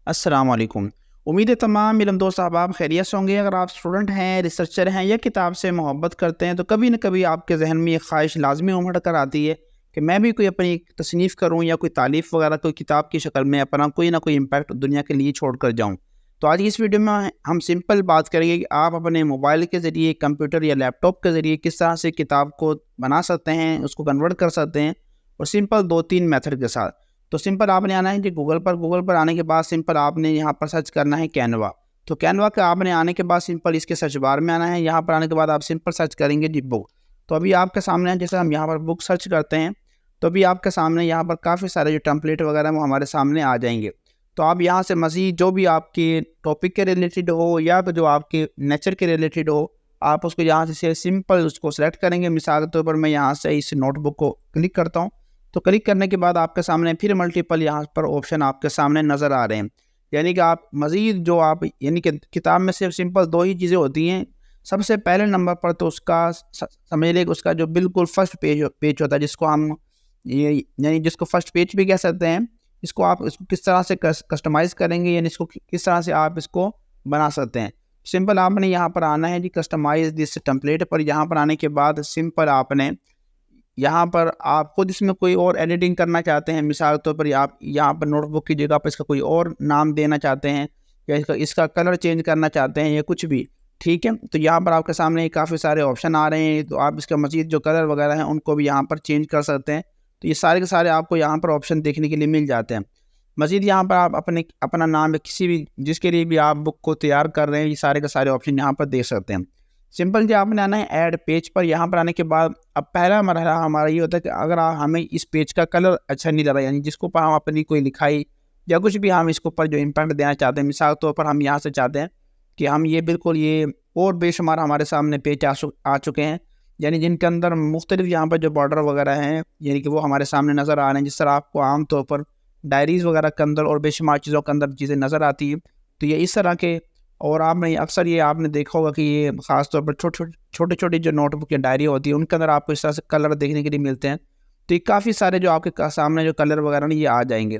अस्सलाम वालेकुम। उम्मीद है तमाम इल्म दोस्त अहबाब खैरियत से होंगे। अगर आप स्टूडेंट हैं, रिसर्चर हैं या किताब से मोहब्बत करते हैं तो कभी न कभी आपके ज़हन में ये ख्वाहिश लाज़मी उमड़ कर आती है कि मैं भी कोई अपनी तसनीफ़ करूँ या कोई तालीफ़ वगैरह कोई किताब की शक्ल में अपना कोई ना कोई इम्पैक्ट दुनिया के लिए छोड़ कर जाऊँ। तो आज की इस वीडियो में हम सिंपल बात करेंगे कि आप अपने मोबाइल के ज़रिए, कंप्यूटर या लैपटॉप के ज़रिए किस तरह से किताब को बना सकते हैं, उसको कन्वर्ट कर सकते हैं और सिंपल 2-3 मेथड के साथ। तो सिंपल आपने आना है जी गूगल पर आने के बाद सिंपल आपने यहाँ पर सर्च करना है कैनवा। तो कैनवा का आपने आने के बाद सिंपल इसके सर्च बार में आना है। यहाँ पर आने के बाद आप सिंपल सर्च करेंगे जी बुक। तो अभी आपके सामने है, जैसे हम यहाँ पर बुक सर्च करते हैं तो अभी आपके सामने यहाँ पर काफ़ी सारे जो टेम्पलेट वगैरह वो हमारे सामने आ जाएंगे। तो आप यहाँ से मज़ीद जो भी आपके टॉपिक के रिलेटेड हो या तो जो आपके नेचर के रिलेटेड हो, आप उसको यहाँ से सिंपल उसको सेलेक्ट करेंगे। मिसाल के तौर पर मैं यहाँ से इस नोटबुक को क्लिक करता हूँ। तो क्लिक करने के बाद आपके सामने फिर मल्टीपल यहाँ पर ऑप्शन आपके सामने नज़र आ रहे हैं। यानी कि आप मज़ीद जो आप यानी कि किताब में सिर्फ सिंपल 2 ही चीज़ें होती हैं। सबसे पहले नंबर पर तो उसका समझ लीजिए उसका जो बिल्कुल फर्स्ट पेज होता है, जिसको हम ये यानी जिसको फर्स्ट पेज भी कह सकते हैं। इसको आप इसको किस तरह से कस्टमाइज़ करेंगे, यानी इसको किस तरह से आप इसको बना सकते हैं। सिंपल आपने यहाँ पर आना है जी कस्टमाइज़ दिस टेम्पलेट पर। यहाँ पर आने के बाद सिंपल आपने यहाँ पर आप खुद इसमें कोई और एडिटिंग करना चाहते हैं, मिसाल के तौर पर आप यहाँ पर नोटबुक की जगह पर इसका कोई और नाम देना चाहते हैं या इसका कलर चेंज करना चाहते हैं या कुछ भी, ठीक है। तो यहाँ पर आपके सामने काफ़ी सारे ऑप्शन आ रहे हैं। तो आप इसका मज़ीद जो कलर वगैरह हैं उनको भी यहाँ पर चेंज कर सकते हैं। तो ये सारे के सारे आपको यहाँ पर ऑप्शन देखने के लिए मिल जाते हैं। मज़ीद यहाँ पर आप अपना नाम किसी भी जिसके लिए भी आप बुक को तैयार कर रहे हैं, ये सारे के सारे ऑप्शन यहाँ पर देख सकते हैं। सिंपल जी आपने आना है ऐड पेज पर। यहाँ पर आने के बाद अब पहला मरहला हमारा ये होता है कि अगर हमें इस पेज का कलर अच्छा नहीं लग रहा, यानी जिसको पर हम अपनी कोई लिखाई या कुछ भी हम इसके ऊपर जो इम्पैक्ट देना चाहते हैं, मिसाल के तौर पर हम यहाँ से चाहते हैं कि हम ये बिल्कुल ये और बेशुमार हमारे सामने पेज आ चुके हैं, यानी जिनके अंदर मुख्तलिफ यहाँ पर जो बॉर्डर वगैरह हैं यानी कि वो हमारे सामने नज़र आ रहे हैं, जिस तरह आपको आम तौर पर डायरीज़ वगैरह के अंदर और बेशुमार चीज़ों के अंदर चीज़ें नज़र आती है। तो ये इस तरह के, और आपने अक्सर ये आपने देखा होगा कि ये ख़ास तौर पर छोटे-छोटे जो नोटबुक या डायरी होती है उनके अंदर आपको इस तरह से कलर देखने के लिए मिलते हैं। तो ये काफ़ी सारे जो आपके सामने जो कलर वगैरह ना ये आ जाएँगे।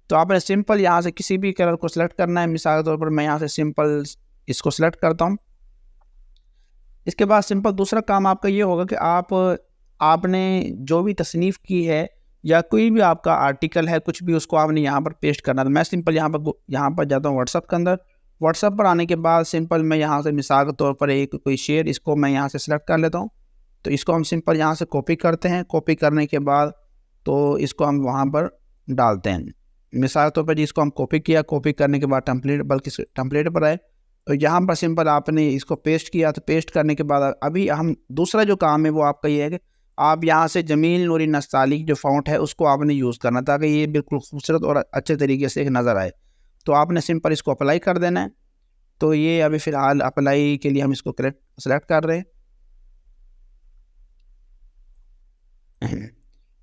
तो आपने सिंपल यहाँ से किसी भी कलर को सिलेक्ट करना है। मिसाल के तौर पर मैं यहाँ से सिंपल इसको सिलेक्ट करता हूँ। इसके बाद सिंपल दूसरा काम आपका ये होगा कि आपने जो भी तसनीफ़ की है या कोई भी आपका आर्टिकल है, कुछ भी उसको आपने यहाँ पर पेस्ट करना है। तो मैं सिंपल यहाँ पर जाता हूँ व्हाट्सएप के अंदर। व्हाट्सएप पर आने के बाद सिंपल मैं यहाँ से मिसाल के तौर पर एक कोई शेयर इसको मैं यहाँ से सिलेक्ट कर लेता हूँ। तो इसको हम सिंपल यहाँ से कॉपी करते हैं। कॉपी करने के बाद तो इसको हम वहाँ पर डालते हैं। मिसाल के तौर पर इसको हम कॉपी किया, कॉपी करने के बाद टेम्पलेट पर आए तो यहाँ पर सिंपल आपने इसको पेस्ट किया। तो पेस्ट करने के बाद अभी हम दूसरा जो काम है वो आपका ये है कि आप यहाँ से जमील नूरी नस्तालिक जो फ़ॉन्ट है उसको आपने यूज़ करना, ताकि ये बिल्कुल खूबसूरत और अच्छे तरीके से नज़र आए। तो आपने सिंपल इसको अप्लाई कर देना है। तो ये अभी फ़िलहाल अप्लाई के लिए हम इसको सेलेक्ट कर रहे हैं।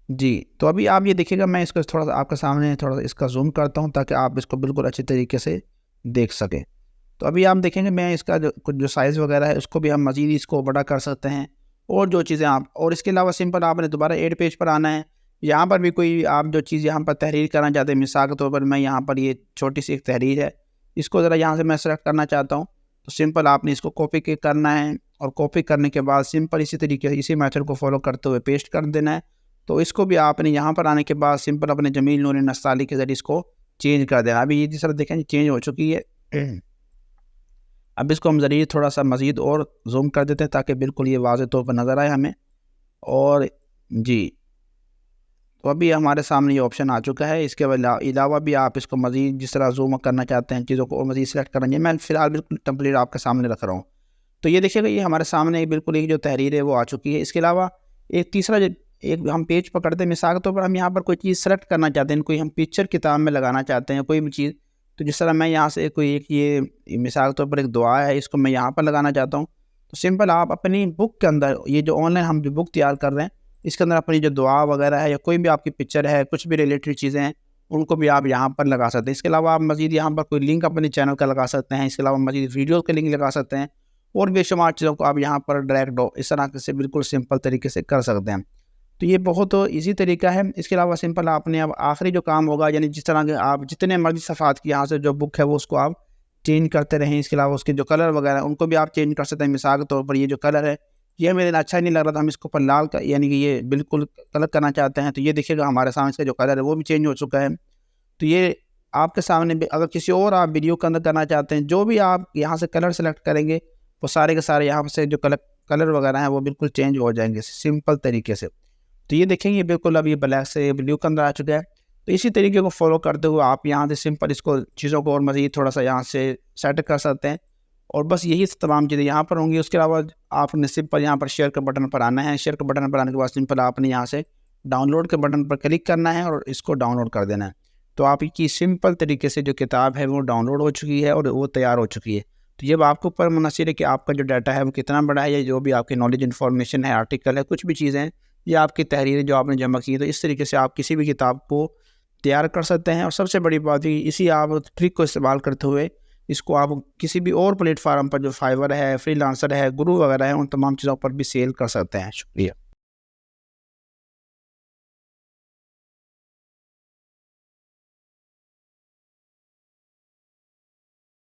जी, तो अभी आप ये देखिएगा, मैं इसको थोड़ा सा आपके सामने थोड़ा सा इसका जूम करता हूँ ताकि आप इसको बिल्कुल अच्छे तरीके से देख सकें। तो अभी आप देखेंगे मैं इसका जो साइज़ वगैरह है उसको भी हम मज़ीद इसको बड़ा कर सकते हैं और जो चीज़ें आप, और इसके अलावा सिंपल आपने दोबारा एड पेज पर आना है। यहाँ पर भी कोई आप जो चीज़ यहाँ पर तहरीर करना चाहते हैं, मिसाल के तौर पर मैं यहाँ पर ये छोटी सी एक तहरीर है, इसको ज़रा यहाँ से मैं सेलेक्ट करना चाहता हूँ। तो सिंपल आपने इसको कॉपी करना है और कॉपी करने के बाद सिंपल इसी तरीके से इसी मेथड को फॉलो करते हुए पेस्ट कर देना है। तो इसको भी आपने यहाँ पर आने के बाद सिंपल अपने जमील नूरी नस्ताली के ज़रिए इसको चेंज कर देना। अभी ये जिस तरह देखें चेंज हो चुकी है। अब इसको हम ज़रिए थोड़ा सा मज़ीद और जूम कर देते हैं ताकि बिल्कुल ये वाज़ेह तौर पर नज़र आए हमें। और जी, तो अभी हमारे सामने ये ऑप्शन आ चुका है। इसके अलावा भी आप इसको मज़ीद जिस तरह जूम करना चाहते हैं चीज़ों को और मज़ीद सेलेक्ट करना चाहिए। मैं फ़िलहाल बिल्कुल टेम्पलेट आपके सामने रख रहा हूँ। तो ये देखिएगा ये हमारे सामने बिल्कुल एक जो तहरीर है वो आ चुकी है। इसके अलावा एक तीसरा एक हम पेज पकड़ते हैं, मिसाल के तौर पर हम यहाँ पर कोई चीज़ सेलेक्ट करना चाहते हैं, कोई हम पिक्चर किताब में लगाना चाहते हैं कोई भी चीज़। तो जिस तरह मैं यहाँ से कोई एक ये मिसाल के तौर पर एक दुआ है, इसको मैं यहाँ पर लगाना चाहता हूँ। तो सिंपल आप अपनी बुक के अंदर ये जो ऑनलाइन हम जो बुक तैयार कर रहे हैं इसके अंदर अपनी जो दुआ वगैरह है या कोई भी आपकी पिक्चर है, कुछ भी रिलेटेड चीज़ें हैं, उनको भी आप यहाँ पर लगा सकते हैं। इसके अलावा आप मज़ीद यहाँ पर कोई लिंक अपने चैनल का लगा सकते हैं। इसके अलावा मज़ीद वीडियो के लिंक लगा सकते हैं और बेशुमार चीज़ों को आप यहाँ पर डायरेक्ट इस तरह से बिल्कुल सिंपल तरीके से कर सकते हैं। तो ये बहुत ईजी तरीका है। इसके अलावा सिंपल आपने अब आखिरी जो काम होगा, यानी जिस तरह के आप जितने मर्जी सफ़ात की यहाँ से जो बुक है वो उसको आप चेंज करते रहें। इसके अलावा उसके जो कलर वगैरह उनको भी आप चेंज कर सकते हैं। मिसाल के तौर पर ये जो कलर है ये मेरे लिए अच्छा नहीं लग रहा था, हम इसको ऊपर लाल का यानी कि ये बिल्कुल कलर करना चाहते हैं, तो ये देखिएगा हमारे सामने इसका जो कलर है वो भी चेंज हो चुका है। तो ये आपके सामने अगर किसी और आप वीडियो के अंदर करना चाहते हैं, जो भी आप यहाँ से कलर सेलेक्ट करेंगे वो सारे के सारे यहाँ से जो कलर वगैरह हैं वो बिल्कुल चेंज हो जाएंगे सिंपल तरीके से। तो ये देखेंगे बिल्कुल अब ये ब्लैक से ब्लू के अंदर आ चुका है। तो इसी तरीके को फॉलो करते हुए आप यहाँ से सिंपल इसको चीज़ों को और मज़ीद थोड़ा सा यहाँ से सेट कर सकते हैं, और बस यही तमाम चीज़ें यहाँ पर होंगी। उसके अलावा आपने सिंपल यहाँ पर शेयर के बटन पर आना है। शेयर के बटन पर आने के बाद सिंपल आपने यहाँ से डाउनलोड के बटन पर क्लिक करना है और इसको डाउनलोड कर देना है। तो आपकी सिंपल तरीके से जो किताब है वो डाउनलोड हो चुकी है और वो तैयार हो चुकी है। तो ये आपके ऊपर मुनहसर है कि आपका जो डाटा है वो कितना बड़ा है, या जो भी आपकी नॉलेज इन्फॉर्मेशन है, आर्टिकल है, कुछ भी चीज़ें हैं, या आपकी तहरीरें जो आपने जमा की है। तो इस तरीके से आप किसी भी किताब को तैयार कर सकते हैं। और सबसे बड़ी बात है इसी आप ट्रिक को इस्तेमाल करते हुए इसको आप किसी भी और प्लेटफार्म पर जो फाइवर है, फ्रीलांसर है, गुरु वगैरह है, उन तमाम चीज़ों पर भी सेल कर सकते हैं। शुक्रिया।